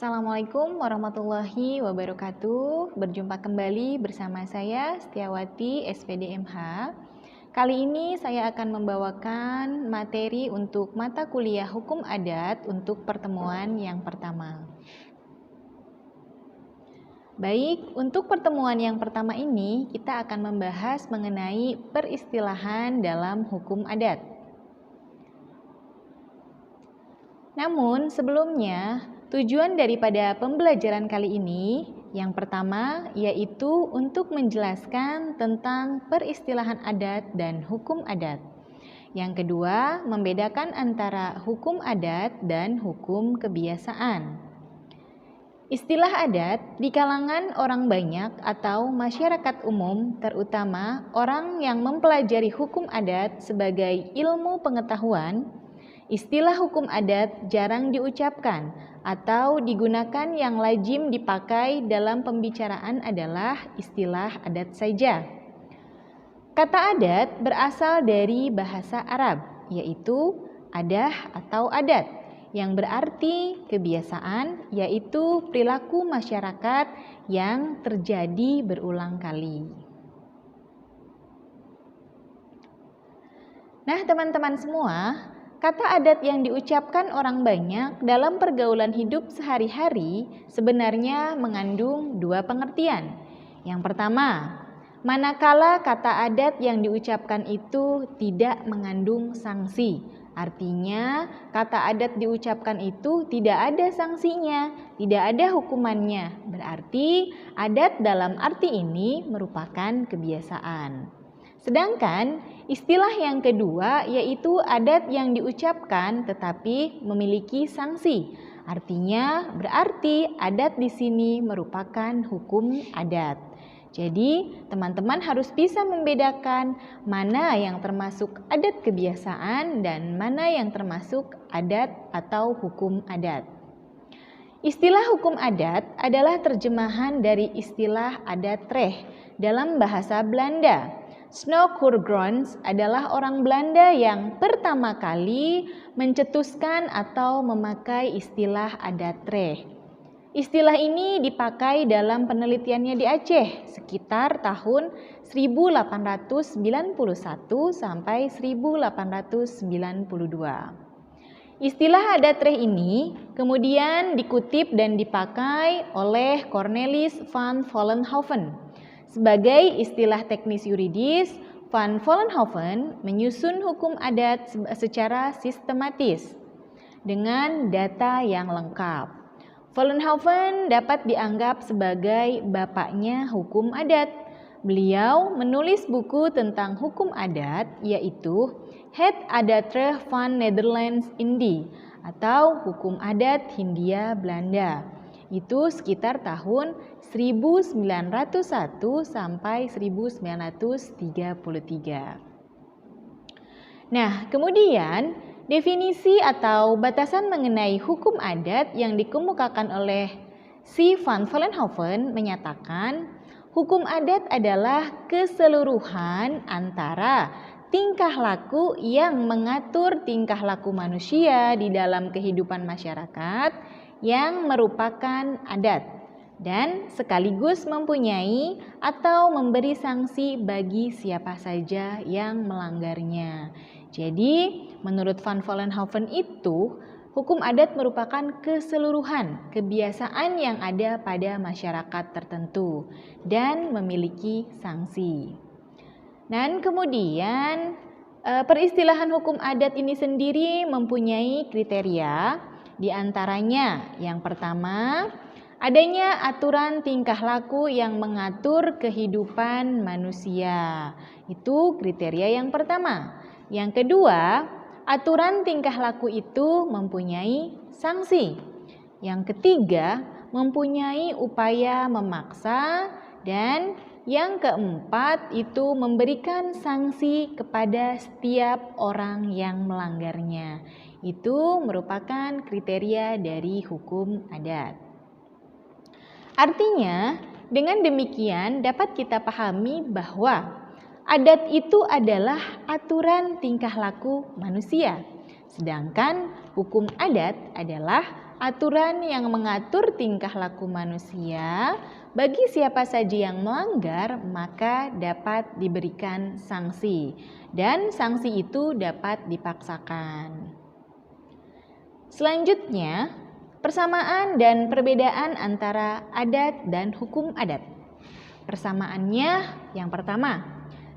Assalamualaikum warahmatullahi wabarakatuh. Berjumpa kembali bersama saya Setiawati SPDMH. Kali ini saya akan membawakan materi untuk mata kuliah Hukum Adat untuk pertemuan yang pertama. Baik, untuk pertemuan yang pertama ini kita akan membahas mengenai peristilahan dalam hukum adat. Namun sebelumnya, tujuan daripada pembelajaran kali ini yang pertama yaitu untuk menjelaskan tentang peristilahan adat dan hukum adat. Yang kedua, membedakan antara hukum adat dan hukum kebiasaan. Istilah adat di kalangan orang banyak atau masyarakat umum, terutama orang yang mempelajari hukum adat sebagai ilmu pengetahuan, istilah hukum adat jarang diucapkan atau digunakan. Yang lazim dipakai dalam pembicaraan adalah istilah adat saja. Kata adat berasal dari bahasa Arab, yaitu adah atau adat, yang berarti kebiasaan, yaitu perilaku masyarakat yang terjadi berulang kali. Nah, teman-teman semua, kata adat yang diucapkan orang banyak dalam pergaulan hidup sehari-hari sebenarnya mengandung dua pengertian. Yang pertama, manakala kata adat yang diucapkan itu tidak mengandung sanksi. Artinya, kata adat diucapkan itu tidak ada sanksinya, tidak ada hukumannya. Berarti, adat dalam arti ini merupakan kebiasaan. Sedangkan istilah yang kedua yaitu adat yang diucapkan tetapi memiliki sanksi. Artinya berarti adat di sini merupakan hukum adat. Jadi teman-teman harus bisa membedakan mana yang termasuk adat kebiasaan dan mana yang termasuk adat atau hukum adat. Istilah hukum adat adalah terjemahan dari istilah adat reh dalam bahasa Belanda. Snoekoergrons adalah orang Belanda yang pertama kali mencetuskan atau memakai istilah adat reh. Istilah ini dipakai dalam penelitiannya di Aceh sekitar tahun 1891 sampai 1892. Istilah adat reh ini kemudian dikutip dan dipakai oleh Cornelis van Vollenhoven. Sebagai istilah teknis yuridis, Van Vollenhoven menyusun hukum adat secara sistematis dengan data yang lengkap. Vollenhoven dapat dianggap sebagai bapaknya hukum adat. Beliau menulis buku tentang hukum adat yaitu Het Adatrecht van Nederlands-Indië atau Hukum Adat Hindia Belanda. Itu sekitar tahun 1901 sampai 1933. Nah, kemudian definisi atau batasan mengenai hukum adat yang dikemukakan oleh si Van Vollenhoven menyatakan hukum adat adalah keseluruhan antara tingkah laku yang mengatur tingkah laku manusia di dalam kehidupan masyarakat yang merupakan adat dan sekaligus mempunyai atau memberi sanksi bagi siapa saja yang melanggarnya. Jadi, menurut Van Vollenhoven itu, hukum adat merupakan keseluruhan kebiasaan yang ada pada masyarakat tertentu dan memiliki sanksi. Dan kemudian, peristilahan hukum adat ini sendiri mempunyai kriteria, di antaranya yang pertama, adanya aturan tingkah laku yang mengatur kehidupan manusia. Itu kriteria yang pertama. Yang kedua, aturan tingkah laku itu mempunyai sanksi. Yang ketiga, mempunyai upaya memaksa. Dan yang keempat, itu memberikan sanksi kepada setiap orang yang melanggarnya. Itu merupakan kriteria dari hukum adat. Artinya, dengan demikian dapat kita pahami bahwa adat itu adalah aturan tingkah laku manusia, sedangkan hukum adat adalah aturan yang mengatur tingkah laku manusia. Bagi siapa saja yang melanggar, maka dapat diberikan sanksi, dan sanksi itu dapat dipaksakan. Selanjutnya, persamaan dan perbedaan antara adat dan hukum adat. Persamaannya yang pertama,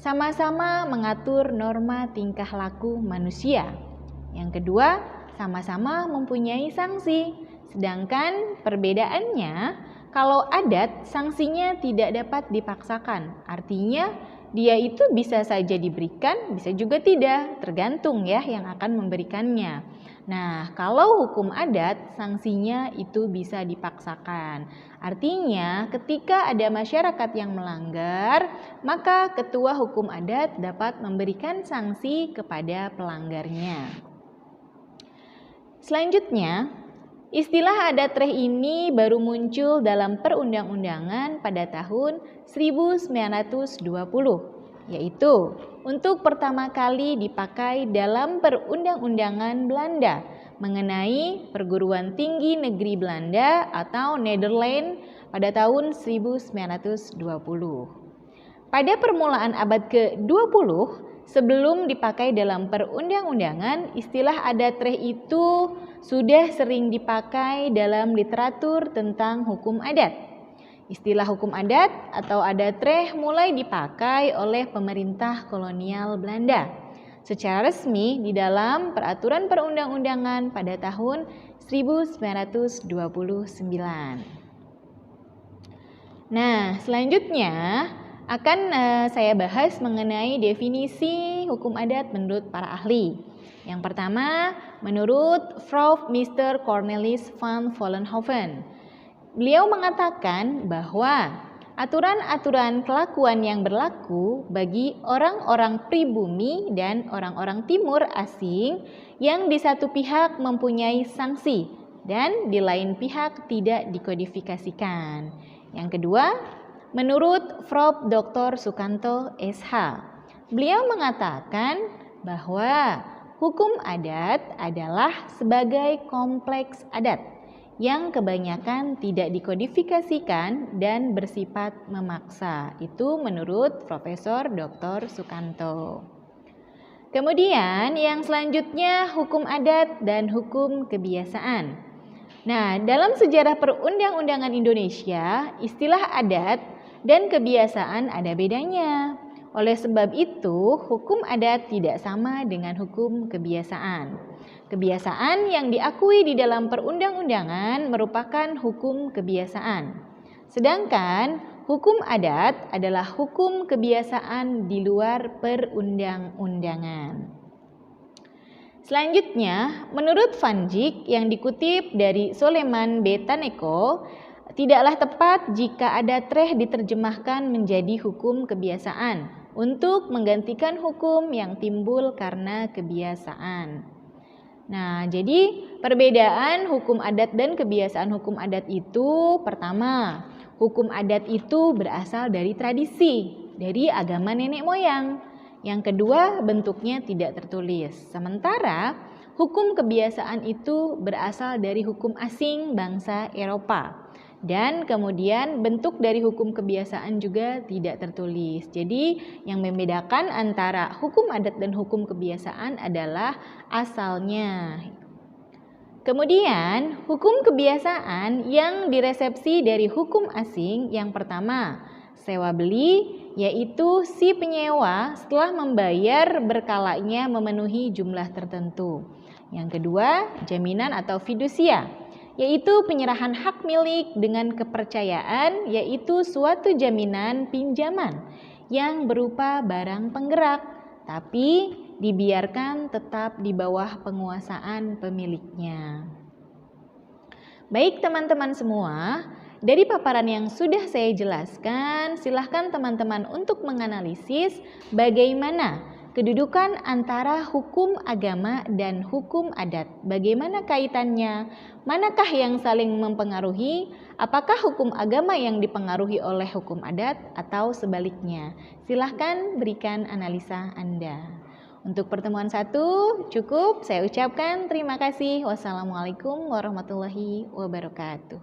sama-sama mengatur norma tingkah laku manusia. Yang kedua, sama-sama mempunyai sanksi. Sedangkan perbedaannya, kalau adat sanksinya tidak dapat dipaksakan. Artinya dia itu bisa saja diberikan, bisa juga tidak, tergantung ya yang akan memberikannya. Nah, kalau hukum adat sanksinya itu bisa dipaksakan. Artinya ketika ada masyarakat yang melanggar, maka ketua hukum adat dapat memberikan sanksi kepada pelanggarnya. Selanjutnya, istilah adat reh ini baru muncul dalam perundang-undangan pada tahun 1920, yaitu untuk pertama kali dipakai dalam perundang-undangan Belanda mengenai perguruan tinggi negeri Belanda atau Nederland pada tahun 1920. Pada permulaan abad ke-20, sebelum dipakai dalam perundang-undangan, istilah adat reh itu sudah sering dipakai dalam literatur tentang hukum adat. Istilah hukum adat atau adat reh mulai dipakai oleh pemerintah kolonial Belanda secara resmi di dalam peraturan perundang-undangan pada tahun 1929. Nah, selanjutnya akan saya bahas mengenai definisi hukum adat menurut para ahli. Yang pertama, menurut Prof. Mr. Cornelis van Vollenhoven. Beliau mengatakan bahwa aturan-aturan kelakuan yang berlaku bagi orang-orang pribumi dan orang-orang timur asing yang di satu pihak mempunyai sanksi dan di lain pihak tidak dikodifikasikan. Yang kedua, menurut Prof. Dr. Sukanto SH, beliau mengatakan bahwa hukum adat adalah sebagai kompleks adat yang kebanyakan tidak dikodifikasikan dan bersifat memaksa. Itu menurut Profesor Dr. Sukanto. Kemudian yang selanjutnya hukum adat dan hukum kebiasaan. Nah, dalam sejarah perundang-undangan Indonesia, istilah adat dan kebiasaan ada bedanya. Oleh sebab itu, hukum adat tidak sama dengan hukum kebiasaan. Kebiasaan yang diakui di dalam perundang-undangan merupakan hukum kebiasaan. Sedangkan hukum adat adalah hukum kebiasaan di luar perundang-undangan. Selanjutnya, menurut Van Dijk yang dikutip dari Soleman B. Taneko, tidaklah tepat jika adat reh diterjemahkan menjadi hukum kebiasaan untuk menggantikan hukum yang timbul karena kebiasaan. Nah, jadi perbedaan hukum adat dan kebiasaan hukum adat itu, pertama, hukum adat itu berasal dari tradisi, dari agama nenek moyang. Yang kedua, bentuknya tidak tertulis. Sementara hukum kebiasaan itu berasal dari hukum asing bangsa Eropa. Dan kemudian bentuk dari hukum kebiasaan juga tidak tertulis. Jadi yang membedakan antara hukum adat dan hukum kebiasaan adalah asalnya. Kemudian hukum kebiasaan yang diresepsi dari hukum asing yang pertama, sewa beli, yaitu si penyewa setelah membayar berkalanya memenuhi jumlah tertentu. Yang kedua, jaminan atau fidusia, yaitu penyerahan hak milik dengan kepercayaan, yaitu suatu jaminan pinjaman yang berupa barang penggerak, tapi dibiarkan tetap di bawah penguasaan pemiliknya. Baik teman-teman semua, dari paparan yang sudah saya jelaskan, silahkan teman-teman untuk menganalisis bagaimana kedudukan antara hukum agama dan hukum adat. Bagaimana kaitannya? Manakah yang saling mempengaruhi? Apakah hukum agama yang dipengaruhi oleh hukum adat atau sebaliknya? Silahkan berikan analisa Anda. Untuk pertemuan 1 cukup, saya ucapkan terima kasih. Wassalamualaikum warahmatullahi wabarakatuh.